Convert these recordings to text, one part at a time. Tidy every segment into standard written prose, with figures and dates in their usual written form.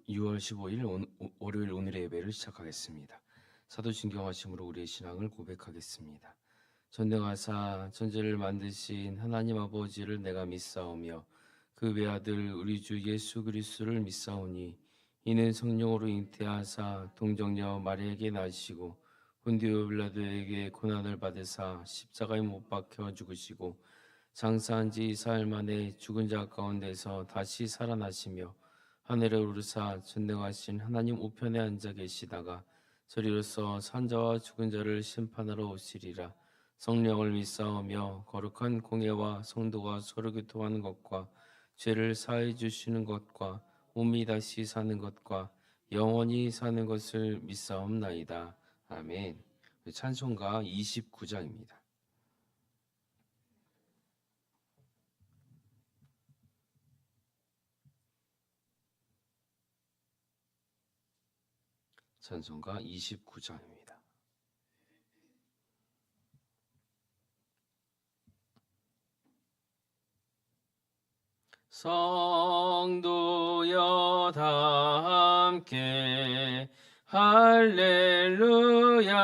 6월 15일 월요일 오늘의 예배를 시작하겠습니다. 사도신경 하심으로 우리의 신앙을 고백하겠습니다. 전능하사 천지를 만드신 하나님 아버지를 내가 믿사오며 그 외아들 우리 주 예수 그리스도를 믿사오니 이는 성령으로 잉태하사 동정녀 마리아에게 나시고 본디오 빌라도에게 고난을 받으사 십자가에 못 박혀 죽으시고 장사한 지 4일 만에 죽은 자 가운데서 다시 살아나시며 하늘에 오르사 전능하신 하나님 우편에 앉아 계시다가 저리로서 산자와 죽은 자를 심판하러 오시리라. 성령을 믿사오며 거룩한 공예와 성도가 서로 교통하는 것과 죄를 사해 주시는 것과 몸이 다시 사는 것과 영원히 사는 것을 믿사옵나이다. 아멘. 찬송가 29장입니다. 찬송가 29장입니다. 성도여 다 함께 할렐루야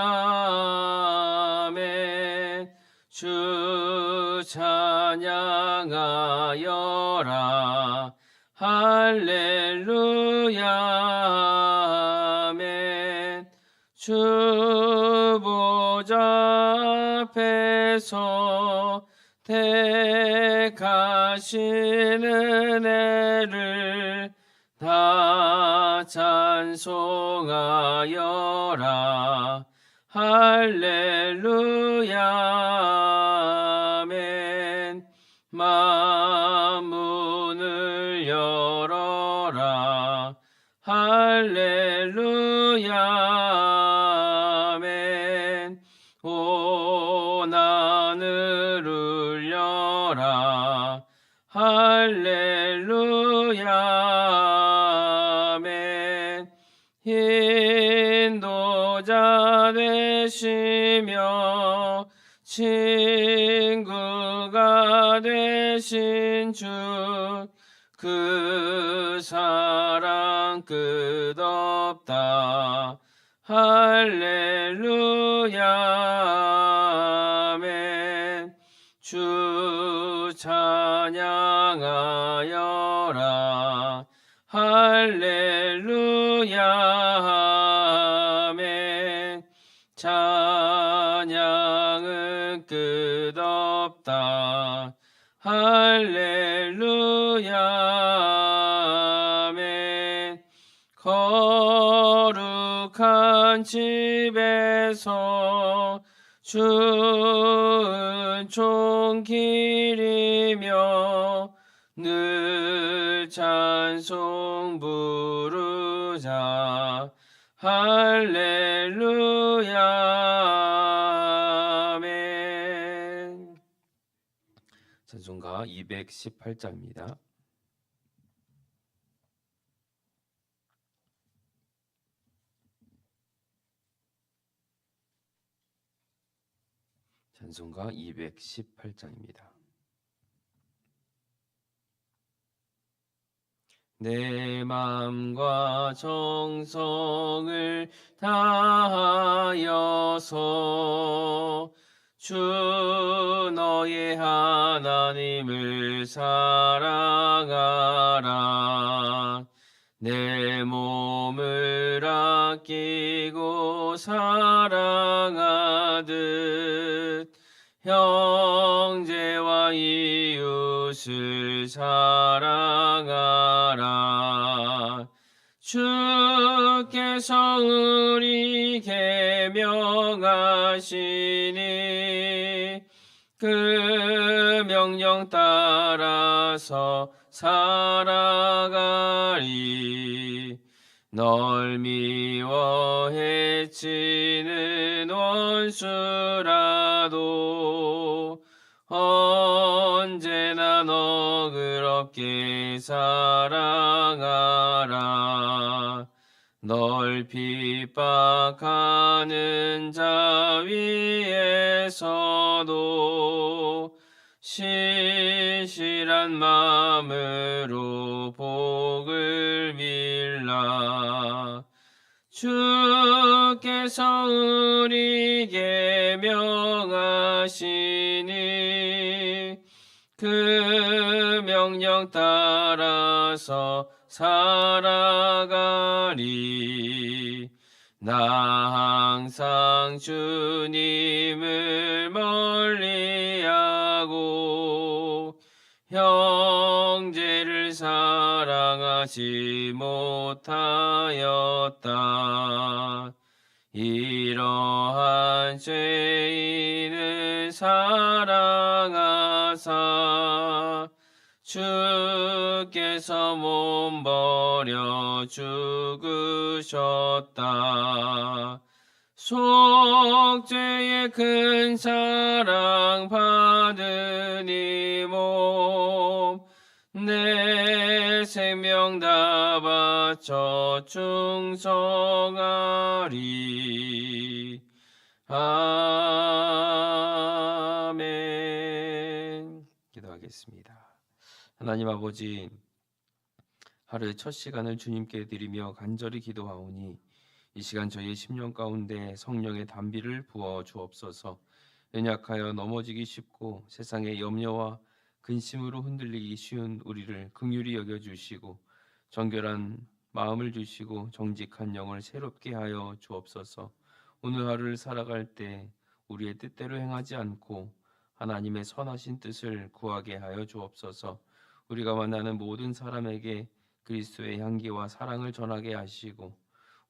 아멘. 주 찬양하여라 할렐루야 아멘. 주 보좌 앞에서 택하시는 애를 다 찬송하여라 할렐루야 아멘. 만문을 열어라 할렐루야 아멘. 온 하늘 울려라 할렐루야 아멘. 인도자 되시며 친구가 되신 주 그 사랑 끝없다 할렐루야 아멘. 주 찬양하여라 할렐루야 아멘. 찬양은 끝없다 할렐루야 아멘. 거룩한 집에서 주은 종길이며 늘 찬송 부르자 할렐루야 아멘. 찬송가 218장입니다. 찬송가 218장입니다. 내 마음과 정성을 다하여서 주 너의 하나님을 사랑하라. 내 몸을 아끼고 사랑하듯 형제와 이웃을 사랑하라. 주께서 우리 계명하시니 그 명령 따라서 살아가리. 널 미워 해치는 원수라도 언제나 너그럽게 사랑하라. 널 핍박하는 자 위에서도 신실한 마음으로 복을 빌라. 하시리라. 주께서 우리에게 명하시니 그 명령 따라서 살아가리. 나 항상 주님을 멀리하고 형제를 사랑하지 못하였다. 이러한 죄인을 사랑하사 주께서 몸 버려 죽으셨다. 속죄의 큰 사랑 받은 이 몸 내 생명 다 바쳐 충성하리. 아멘. 기도하겠습니다. 하나님 아버지, 하루의 첫 시간을 주님께 드리며 간절히 기도하오니 이 시간 저희의 심령 가운데 성령의 단비를 부어 주옵소서. 연약하여 넘어지기 쉽고 세상의 염려와 근심으로 흔들리기 쉬운 우리를 긍휼히 여겨주시고 정결한 마음을 주시고 정직한 영을 새롭게 하여 주옵소서. 오늘 하루를 살아갈 때 우리의 뜻대로 행하지 않고 하나님의 선하신 뜻을 구하게 하여 주옵소서. 우리가 만나는 모든 사람에게 그리스도의 향기와 사랑을 전하게 하시고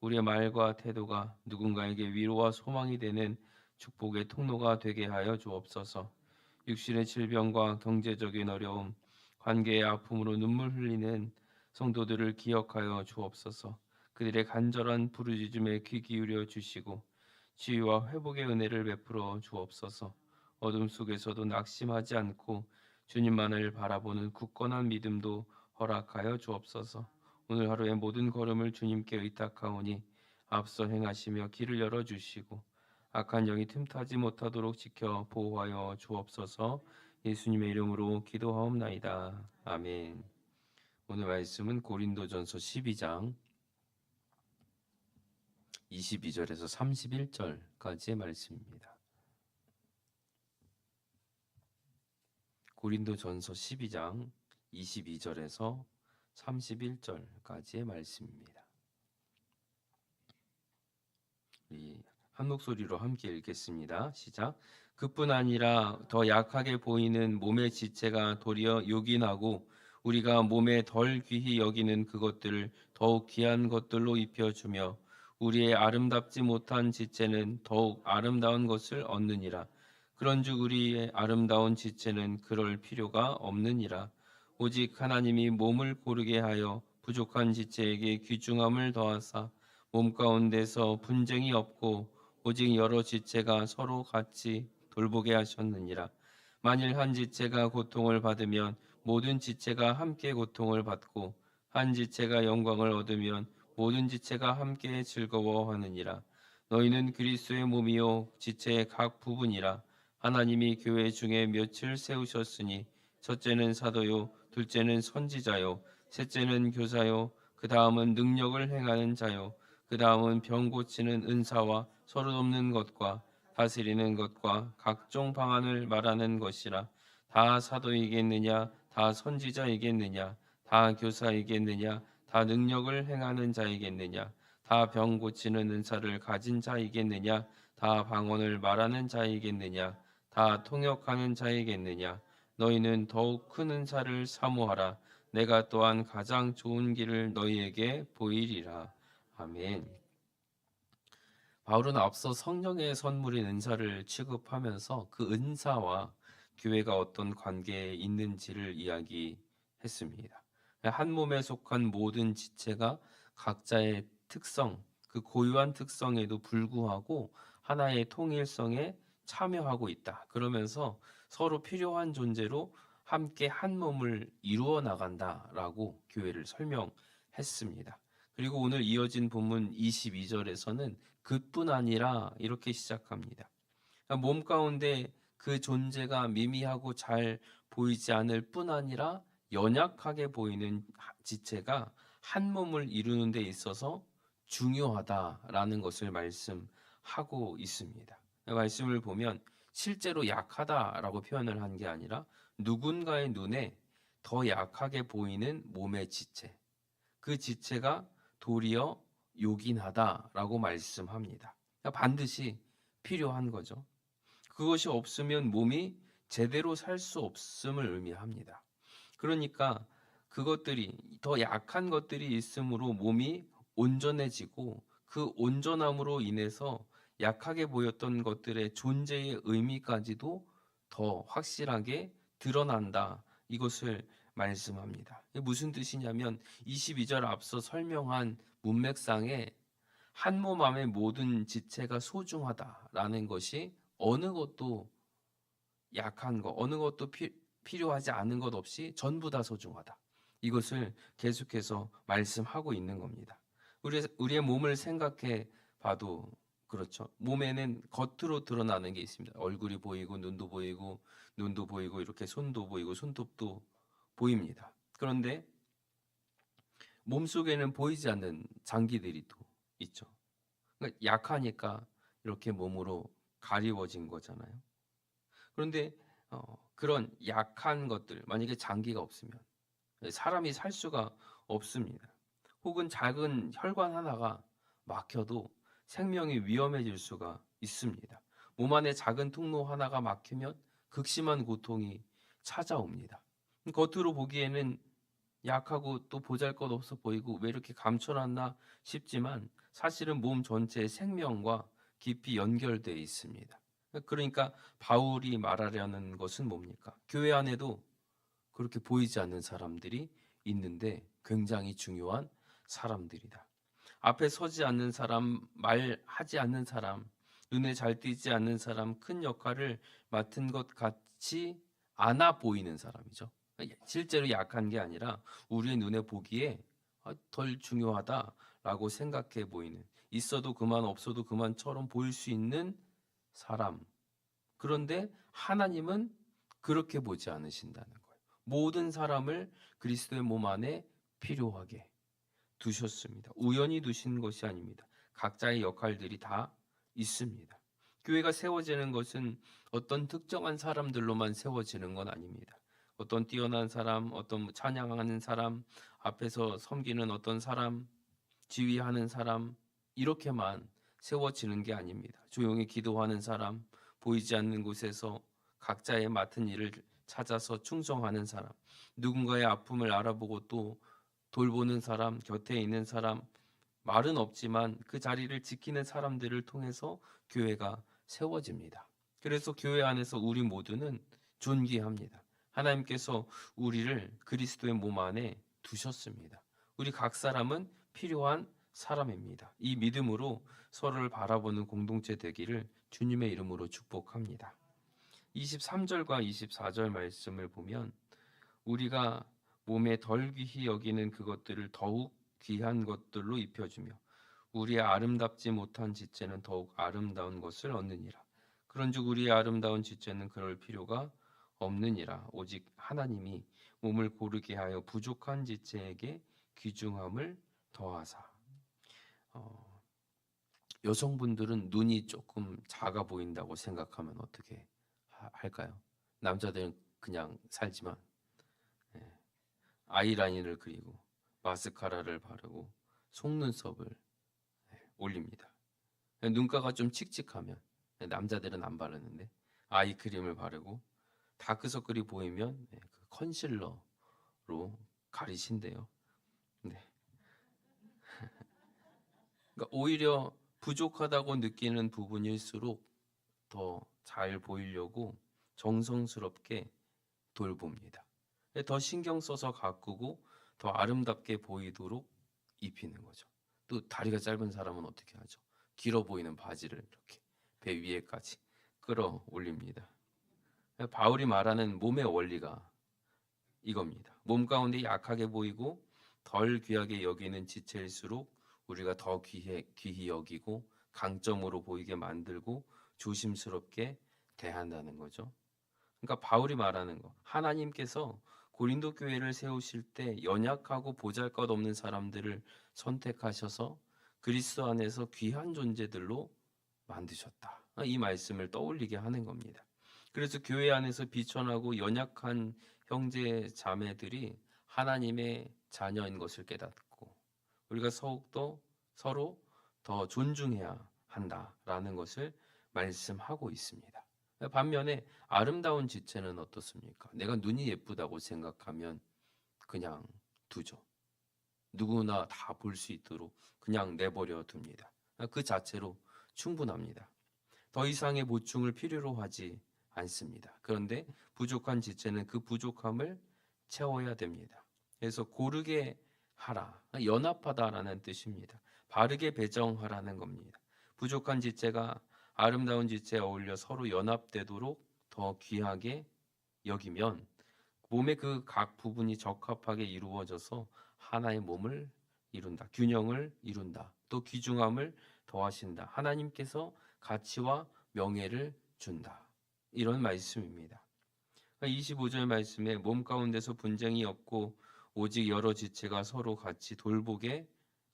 우리의 말과 태도가 누군가에게 위로와 소망이 되는 축복의 통로가 되게 하여 주옵소서. 육신의 질병과 경제적인 어려움, 관계의 아픔으로 눈물 흘리는 성도들을 기억하여 주옵소서. 그들의 간절한 부르짖음에 귀 기울여 주시고 치유와 회복의 은혜를 베풀어 주옵소서. 어둠 속에서도 낙심하지 않고 주님만을 바라보는 굳건한 믿음도 허락하여 주옵소서. 오늘 하루의 모든 걸음을 주님께 의탁하오니 앞서 행하시며 길을 열어주시고 악한 영이 틈타지 못하도록 지켜 보호하여 주옵소서. 예수님의 이름으로 기도하옵나이다. 아멘. 오늘 말씀은 고린도전서 12장 22절에서 31절까지의 말씀입니다. 고린도전서 12장 22절에서 31절까지의 말씀입니다. 우리 한 목소리로 함께 읽겠습니다. 시작. 그뿐 아니라 더 약하게 보이는 몸의 지체가 도리어 요긴하고 우리가 몸에 덜 귀히 여기는 그것들을 더욱 귀한 것들로 입혀주며 우리의 아름답지 못한 지체는 더욱 아름다운 것을 얻느니라. 그런즉 우리의 아름다운 지체는 그럴 필요가 없느니라. 오직 하나님이 몸을 고르게 하여 부족한 지체에게 귀중함을 더하사 몸 가운데서 분쟁이 없고 오직 여러 지체가 서로 같이 돌보게 하셨느니라. 만일 한 지체가 고통을 받으면 모든 지체가 함께 고통을 받고 한 지체가 영광을 얻으면 모든 지체가 함께 즐거워하느니라. 너희는 그리스도의 몸이요 지체의 각 부분이라. 하나님이 교회 중에 몇을 세우셨으니 첫째는 사도요 둘째는 선지자요 셋째는 교사요 그 다음은 능력을 행하는 자요 그 다음은 병 고치는 은사와 서로 돕는 것과 다스리는 것과 각종 방언을 말하는 것이라. 다 사도이겠느냐 다 선지자이겠느냐 다 교사이겠느냐 다 능력을 행하는 자이겠느냐 다 병 고치는 은사를 가진 자이겠느냐 다 방언을 말하는 자이겠느냐 다 통역하는 자이겠느냐. 너희는 더욱 큰 은사를 사모하라. 내가 또한 가장 좋은 길을 너희에게 보이리라. 아멘. 바울은 앞서 성령의 선물인 은사를 취급하면서 그 은사와 교회가 어떤 관계에 있는지를 이야기했습니다. 한 몸에 속한 모든 지체가 각자의 특성, 그 고유한 특성에도 불구하고 하나의 통일성에 참여하고 있다. 그러면서 서로 필요한 존재로 함께 한 몸을 이루어 나간다라고 교회를 설명했습니다. 그리고 오늘 이어진 본문 22절에서는 그뿐 아니라 이렇게 시작합니다. 몸 가운데 그 존재가 미미하고 잘 보이지 않을 뿐 아니라 연약하게 보이는 지체가 한 몸을 이루는 데 있어서 중요하다라는 것을 말씀하고 있습니다. 말씀을 보면 실제로 약하다라고 표현을 한 게 아니라 누군가의 눈에 더 약하게 보이는 몸의 지체, 그 지체가 도리어 요긴하다라고 말씀합니다. 그러니까 반드시 필요한 거죠. 그것이 없으면 몸이 제대로 살 수 없음을 의미합니다. 그러니까 그것들이 더 약한 것들이 있으므로 몸이 온전해지고 그 온전함으로 인해서 약하게 보였던 것들의 존재의 의미까지도 더 확실하게 드러난다. 이것을 말씀합니다. 이게 무슨 뜻이냐면 22절 앞서 설명한 문맥상에 한 몸 안의 모든 지체가 소중하다라는 것이 어느 것도 약한 것, 어느 것도 필요하지 않은 것 없이 전부 다 소중하다. 이것을 계속해서 말씀하고 있는 겁니다. 우리의 몸을 생각해 봐도 그렇죠. 몸에는 겉으로 드러나는 게 있습니다. 얼굴이 보이고 눈도 보이고 이렇게 손도 보이고 손톱도 보입니다. 그런데 몸속에는 보이지 않는 장기들이 또 있죠. 그러니까 약하니까 이렇게 몸으로 가리워진 거잖아요. 그런데 그런 약한 것들, 만약에 장기가 없으면 사람이 살 수가 없습니다. 혹은 작은 혈관 하나가 막혀도 생명이 위험해질 수가 있습니다. 몸 안에 작은 통로 하나가 막히면 극심한 고통이 찾아옵니다. 겉으로 보기에는 약하고 또 보잘것없어 보이고 왜 이렇게 감춰놨나 싶지만 사실은 몸 전체의 생명과 깊이 연결되어 있습니다. 그러니까 바울이 말하려는 것은 뭡니까? 교회 안에도 그렇게 보이지 않는 사람들이 있는데 굉장히 중요한 사람들이다. 앞에 서지 않는 사람, 말하지 않는 사람, 눈에 잘 띄지 않는 사람, 큰 역할을 맡은 것 같이 않아 보이는 사람이죠. 실제로 약한 게 아니라 우리의 눈에 보기에 덜 중요하다라고 생각해 보이는, 있어도 그만 없어도 그만처럼 보일 수 있는 사람. 그런데 하나님은 그렇게 보지 않으신다는 거예요. 모든 사람을 그리스도의 몸 안에 필요하게 두셨습니다. 우연히 두신 것이 아닙니다. 각자의 역할들이 다 있습니다. 교회가 세워지는 것은 어떤 특정한 사람들로만 세워지는 건 아닙니다. 어떤 뛰어난 사람, 어떤 찬양하는 사람, 앞에서 섬기는 어떤 사람, 지휘하는 사람, 이렇게만 세워지는 게 아닙니다. 조용히 기도하는 사람, 보이지 않는 곳에서 각자의 맡은 일을 찾아서 충성하는 사람, 누군가의 아픔을 알아보고 또 돌보는 사람, 곁에 있는 사람, 말은 없지만 그 자리를 지키는 사람들을 통해서 교회가 세워집니다. 그래서 교회 안에서 우리 모두는 존귀합니다. 하나님께서 우리를 그리스도의 몸 안에 두셨습니다. 우리 각 사람은 필요한 사람입니다. 이 믿음으로 서로를 바라보는 공동체 되기를 주님의 이름으로 축복합니다. 23절과 24절 말씀을 보면 우리가 몸에 덜 귀히 여기는 그것들을 더욱 귀한 것들로 입혀주며 우리의 아름답지 못한 지체는 더욱 아름다운 것을 얻느니라. 그런즉 우리의 아름다운 지체는 그럴 필요가 없느니라. 오직 하나님이 몸을 고르게 하여 부족한 지체에게 귀중함을 더하사. 여성분들은 눈이 조금 작아 보인다고 생각하면 어떻게 할까요? 남자들은 그냥 살지만 아이라인을 그리고 마스카라를 바르고 속눈썹을 올립니다. 눈가가 좀 칙칙하면 남자들은 안 바르는데 아이크림을 바르고 다크서클이 보이면 그 컨실러로 가리신대요. 네. 그러니까 오히려 부족하다고 느끼는 부분일수록 더 잘 보이려고 정성스럽게 돌봅니다. 더 신경 써서 가꾸고 더 아름답게 보이도록 입히는 거죠. 또 다리가 짧은 사람은 어떻게 하죠? 길어 보이는 바지를 이렇게 배 위에까지 끌어 올립니다. 바울이 말하는 몸의 원리가 이겁니다. 몸 가운데 약하게 보이고 덜 귀하게 여기는 지체일수록 우리가 더 귀히 여기고 강점으로 보이게 만들고 조심스럽게 대한다는 거죠. 그러니까 바울이 말하는 거, 하나님께서 고린도 교회를 세우실 때 연약하고 보잘것없는 사람들을 선택하셔서 그리스도 안에서 귀한 존재들로 만드셨다. 이 말씀을 떠올리게 하는 겁니다. 그래서 교회 안에서 비천하고 연약한 형제 자매들이 하나님의 자녀인 것을 깨닫고 우리가 더욱더 서로 더 존중해야 한다라는 것을 말씀하고 있습니다. 반면에 아름다운 지체는 어떻습니까? 내가 눈이 예쁘다고 생각하면 그냥 두죠. 누구나 다 볼 수 있도록 그냥 내버려 둡니다. 그 자체로 충분합니다. 더 이상의 보충을 필요로 하지 않습니다. 그런데 부족한 지체는 그 부족함을 채워야 됩니다. 그래서 고르게 하라, 연합하다라는 뜻입니다. 바르게 배정하라는 겁니다. 부족한 지체가 아름다운 지체에 어울려 서로 연합되도록 더 귀하게 여기면 몸의 그 각 부분이 적합하게 이루어져서 하나의 몸을 이룬다. 균형을 이룬다. 또 귀중함을 더하신다. 하나님께서 가치와 명예를 준다. 이런 말씀입니다. 25절 말씀에 몸 가운데서 분쟁이 없고 오직 여러 지체가 서로 같이 돌보게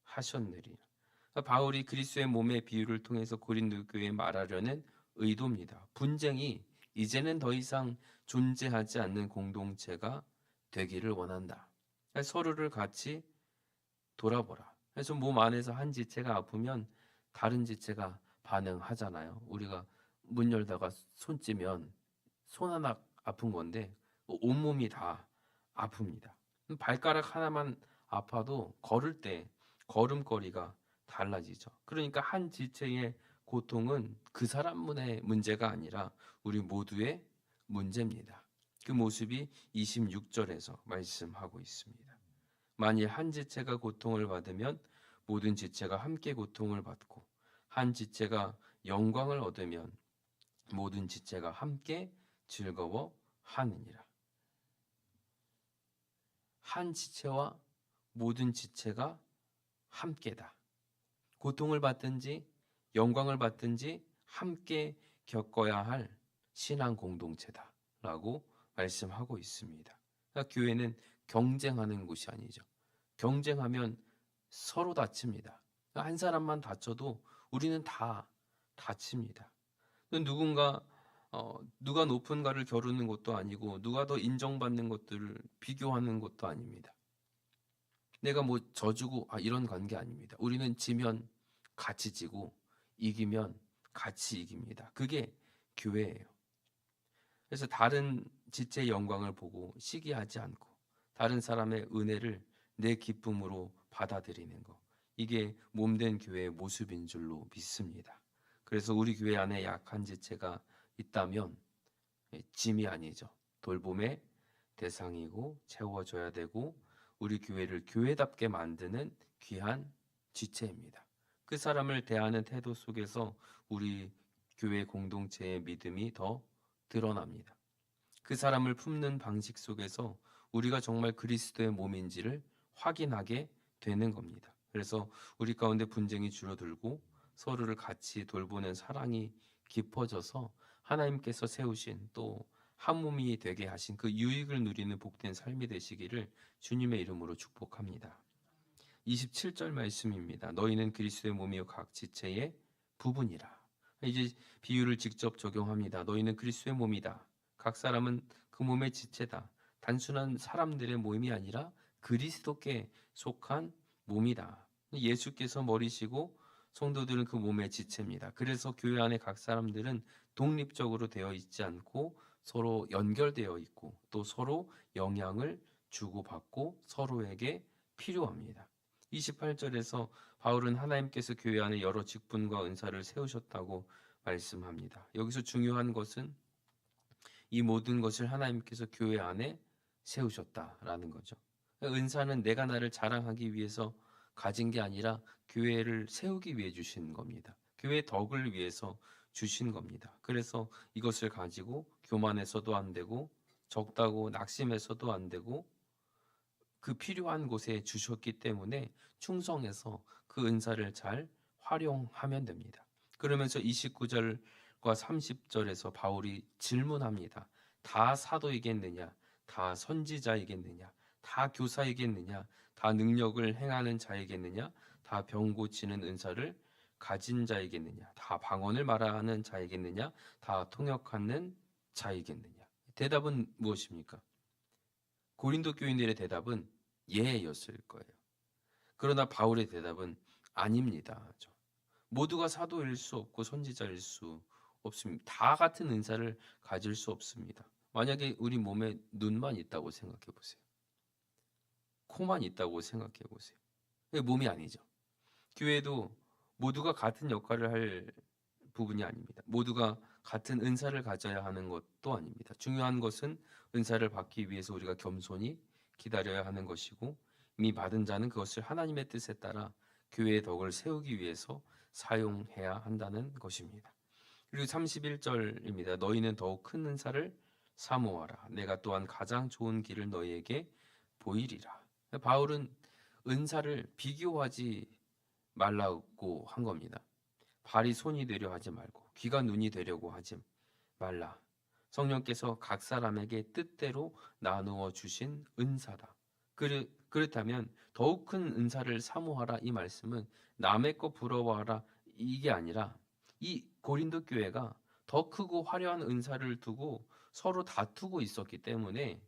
하셨느니라. 바울이 그리스도의 몸의 비유를 통해서 고린도 교회에 말하려는 의도입니다. 분쟁이 이제는 더 이상 존재하지 않는 공동체가 되기를 원한다. 서로를 같이 돌아보라. 그래서 몸 안에서 한 지체가 아프면 다른 지체가 반응하잖아요. 우리가 문 열다가 손 찌면 손 하나 아픈 건데 온몸이 다 아픕니다. 발가락 하나만 아파도 걸을 때 걸음걸이가 달라지죠. 그러니까 한 지체의 고통은 그 사람만의 문제가 아니라 우리 모두의 문제입니다. 그 모습이 26절에서 말씀하고 있습니다. 만일 한 지체가 고통을 받으면 모든 지체가 함께 고통을 받고 한 지체가 영광을 얻으면 모든 지체가 함께 즐거워하느니라. 한 지체와 모든 지체가 함께다. 고통을 받든지 영광을 받든지 함께 겪어야 할 신앙 공동체다라고 말씀하고 있습니다. 그러니까 교회는 경쟁하는 곳이 아니죠. 경쟁하면 서로 다칩니다. 한 사람만 다쳐도 우리는 다 다칩니다. 누가 높은가를 겨루는 것도 아니고 누가 더 인정받는 것들을 비교하는 것도 아닙니다. 내가 뭐 져주고 이런 관계 아닙니다. 우리는 지면 같이 지고 이기면 같이 이깁니다. 그게 교회예요. 그래서 다른 지체의 영광을 보고 시기하지 않고 다른 사람의 은혜를 내 기쁨으로 받아들이는 것. 이게 몸된 교회의 모습인 줄로 믿습니다. 그래서 우리 교회 안에 약한 지체가 있다면 짐이 아니죠. 돌봄의 대상이고 채워줘야 되고 우리 교회를 교회답게 만드는 귀한 지체입니다. 그 사람을 대하는 태도 속에서 우리 교회 공동체의 믿음이 더 드러납니다. 그 사람을 품는 방식 속에서 우리가 정말 그리스도의 몸인지를 확인하게 되는 겁니다. 그래서 우리 가운데 분쟁이 줄어들고 서로를 같이 돌보는 사랑이 깊어져서 하나님께서 세우신 또 한 몸이 되게 하신 그 유익을 누리는 복된 삶이 되시기를 주님의 이름으로 축복합니다. 27절 말씀입니다. 너희는 그리스도의 몸이요 각 지체의 부분이라. 이제 비유를 직접 적용합니다. 너희는 그리스도의 몸이다. 각 사람은 그 몸의 지체다. 단순한 사람들의 모임이 아니라 그리스도께 속한 몸이다. 예수께서 머리시고 성도들은 그 몸의 지체입니다. 그래서 교회 안에 각 사람들은 독립적으로 되어 있지 않고 서로 연결되어 있고 또 서로 영향을 주고받고 서로에게 필요합니다. 28절에서 바울은 하나님께서 교회 안에 여러 직분과 은사를 세우셨다고 말씀합니다. 여기서 중요한 것은 이 모든 것을 하나님께서 교회 안에 세우셨다라는 거죠. 은사는 내가 나를 자랑하기 위해서 가진 게 아니라 교회를 세우기 위해 주신 겁니다. 교회 덕을 위해서 주신 겁니다. 그래서 이것을 가지고 교만해서도 안 되고 적다고 낙심해서도 안 되고 그 필요한 곳에 주셨기 때문에 충성해서 그 은사를 잘 활용하면 됩니다. 그러면서 29절과 30절에서 바울이 질문합니다. 다 사도이겠느냐? 다 선지자이겠느냐? 다 교사이겠느냐? 다 능력을 행하는 자이겠느냐? 다 병 고치는 은사를 가진 자이겠느냐? 다 방언을 말하는 자이겠느냐? 다 통역하는 자이겠느냐? 대답은 무엇입니까? 고린도 교인들의 대답은 예였을 거예요. 그러나 바울의 대답은 아닙니다. 모두가 사도일 수 없고 선지자일 수 없습니다. 다 같은 은사를 가질 수 없습니다. 만약에 우리 몸에 눈만 있다고 생각해 보세요. 코만 있다고 생각해 보세요. 그게 몸이 아니죠. 교회도 모두가 같은 역할을 할 부분이 아닙니다. 모두가 같은 은사를 가져야 하는 것도 아닙니다. 중요한 것은 은사를 받기 위해서 우리가 겸손히 기다려야 하는 것이고, 이미 받은 자는 그것을 하나님의 뜻에 따라 교회의 덕을 세우기 위해서 사용해야 한다는 것입니다. 그리고 31절입니다. 너희는 더욱 큰 은사를 사모하라. 내가 또한 가장 좋은 길을 너희에게 보이리라. 바울은 은사를 비교하지 말라고 한 겁니다. 발이 손이 되려 하지 말고 귀가 눈이 되려고 하지 말라. 성령께서 각 사람에게 뜻대로 나누어 주신 은사다. 그렇다면 더욱 큰 은사를 사모하라, 이 말씀은 남의 거 부러워하라 이게 아니라, 이 고린도 교회가 더 크고 화려한 은사를 두고 서로 다투고 있었기 때문에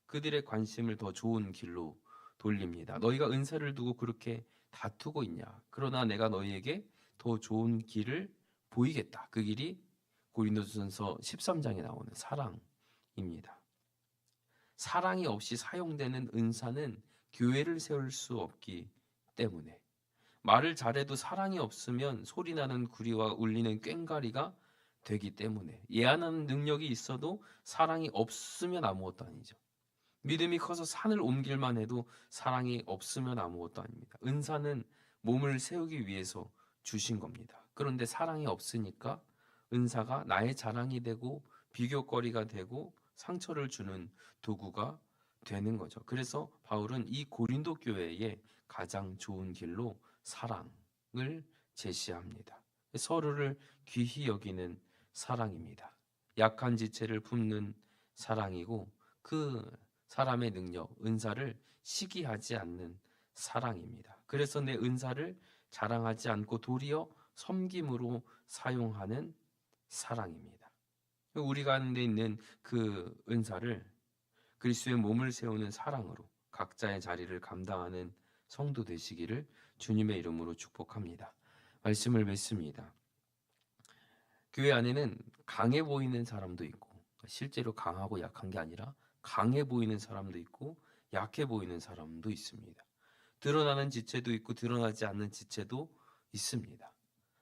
그들의 관심을 더 좋은 길로 돌립니다. 너희가 은사를 두고 그렇게 다투고 있냐? 그러나 내가 너희에게 더 좋은 길을 보이겠다. 그 길이 고린도전서 13장에 나오는 사랑입니다. 사랑이 없이 사용되는 은사는 교회를 세울 수 없기 때문에, 말을 잘해도 사랑이 없으면 소리나는 구리와 울리는 꽹과리가 되기 때문에, 예언하는 능력이 있어도 사랑이 없으면 아무것도 아니죠. 믿음이 커서 산을 옮길만 해도 사랑이 없으면 아무것도 아닙니다. 은사는 몸을 세우기 위해서 주신 겁니다. 그런데 사랑이 없으니까 은사가 나의 자랑이 되고 비교거리가 되고 상처를 주는 도구가 되는 거죠. 그래서 바울은 이 고린도 교회의 가장 좋은 길로 사랑을 제시합니다. 서로를 귀히 여기는 사랑입니다. 약한 지체를 품는 사랑이고, 그 사람의 능력, 은사를 시기하지 않는 사랑입니다. 그래서 내 은사를 자랑하지 않고 도리어 섬김으로 사용하는 사랑입니다. 우리 가운데 있는 그 은사를 그리스도의 몸을 세우는 사랑으로 각자의 자리를 감당하는 성도 되시기를 주님의 이름으로 축복합니다. 말씀을 맺습니다. 교회 안에는 강해 보이는 사람도 있고, 실제로 강하고 약한 게 아니라 강해 보이는 사람도 있고 약해 보이는 사람도 있습니다. 드러나는 지체도 있고 드러나지 않는 지체도 있습니다.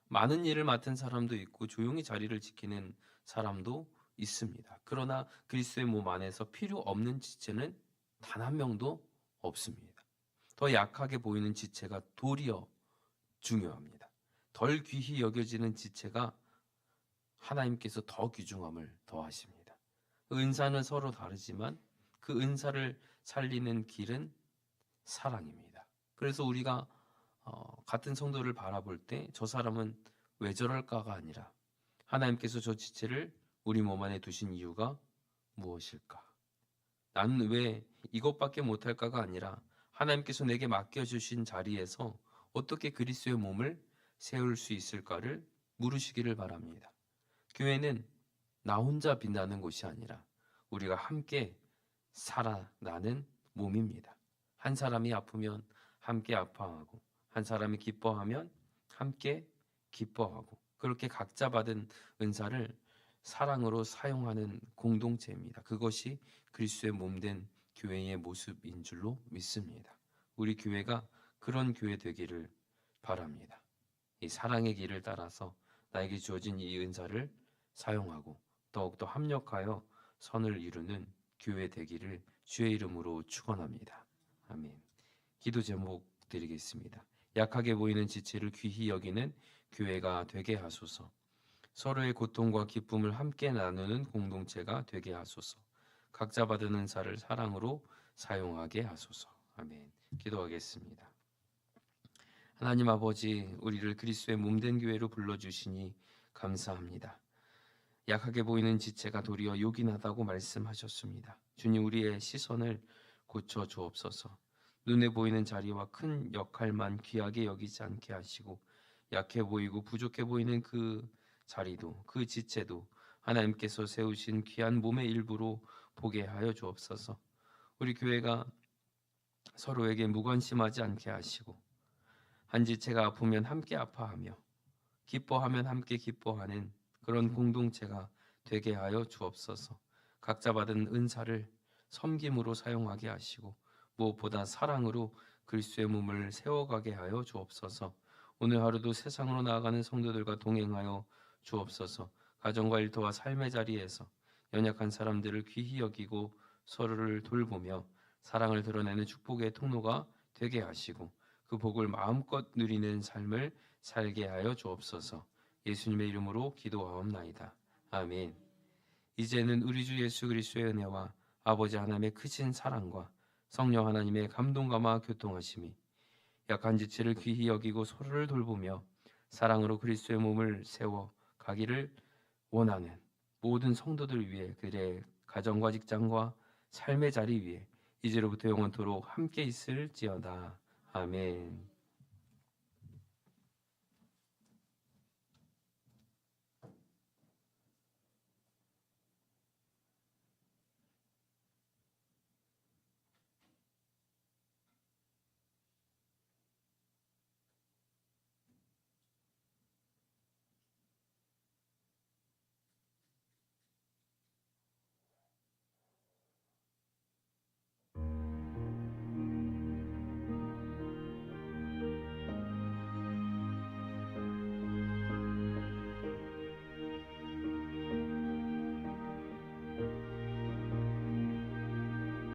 많은 일을 맡은 사람도 있고 조용히 자리를 지키는 사람도 있습니다. 그러나 그리스도의 몸 안에서 필요 없는 지체는 단 한 명도 없습니다. 더 약하게 보이는 지체가 도리어 중요합니다. 덜 귀히 여겨지는 지체가 하나님께서 더 귀중함을 더하십니다. 은사는 서로 다르지만 그 은사를 살리는 길은 사랑입니다. 그래서 우리가 같은 성도를 바라볼 때 저 사람은 왜 저럴까가 아니라, 하나님께서 저 지체를 우리 몸 안에 두신 이유가 무엇일까? 나는 왜 이것밖에 못할까가 아니라, 하나님께서 내게 맡겨주신 자리에서 어떻게 그리스도의 몸을 세울 수 있을까를 물으시기를 바랍니다. 교회는 나 혼자 빛나는 곳이 아니라 우리가 함께 살아나는 몸입니다. 한 사람이 아프면 함께 아파하고, 한 사람이 기뻐하면 함께 기뻐하고, 그렇게 각자 받은 은사를 사랑으로 사용하는 공동체입니다. 그것이 그리스도의 몸된 교회의 모습인 줄로 믿습니다. 우리 교회가 그런 교회 되기를 바랍니다. 이 사랑의 길을 따라서 나에게 주어진 이 은사를 사용하고 더욱더 합력하여 선을 이루는 교회 되기를 주의 이름으로 축원합니다. 아멘. 기도 제목 드리겠습니다. 약하게 보이는 지체를 귀히 여기는 교회가 되게 하소서. 서로의 고통과 기쁨을 함께 나누는 공동체가 되게 하소서. 각자 받은 은사를 사랑으로 사용하게 하소서. 아멘. 기도하겠습니다. 하나님 아버지, 우리를 그리스도의 몸된 교회로 불러주시니 감사합니다. 약하게 보이는 지체가 도리어 요긴하다고 말씀하셨습니다. 주님 우리의 시선을 고쳐 주옵소서. 눈에 보이는 자리와 큰 역할만 귀하게 여기지 않게 하시고 약해 보이고 부족해 보이는 그 자리도 그 지체도 하나님께서 세우신 귀한 몸의 일부로 보게 하여 주옵소서. 우리 교회가 서로에게 무관심하지 않게 하시고 한 지체가 아프면 함께 아파하며 기뻐하면 함께 기뻐하는 그런 공동체가 되게 하여 주옵소서. 각자 받은 은사를 섬김으로 사용하게 하시고 무엇보다 사랑으로 그리스도의 몸을 세워가게 하여 주옵소서. 오늘 하루도 세상으로 나아가는 성도들과 동행하여 주옵소서. 가정과 일터와 삶의 자리에서 연약한 사람들을 귀히 여기고 서로를 돌보며 사랑을 드러내는 축복의 통로가 되게 하시고 그 복을 마음껏 누리는 삶을 살게 하여 주옵소서. 예수님의 이름으로 기도하옵나이다. 아멘. 이제는 우리 주 예수 그리스도의 은혜와 아버지 하나님의 크신 사랑과 성령 하나님의 감동감화 교통하심이 약한 지체를 귀히 여기고 서로를 돌보며 사랑으로 그리스도의 몸을 세워 가기를 원하는 모든 성도들 위해 그들의 가정과 직장과 삶의 자리 위에 이제로부터 영원토록 함께 있을지어다. 아멘.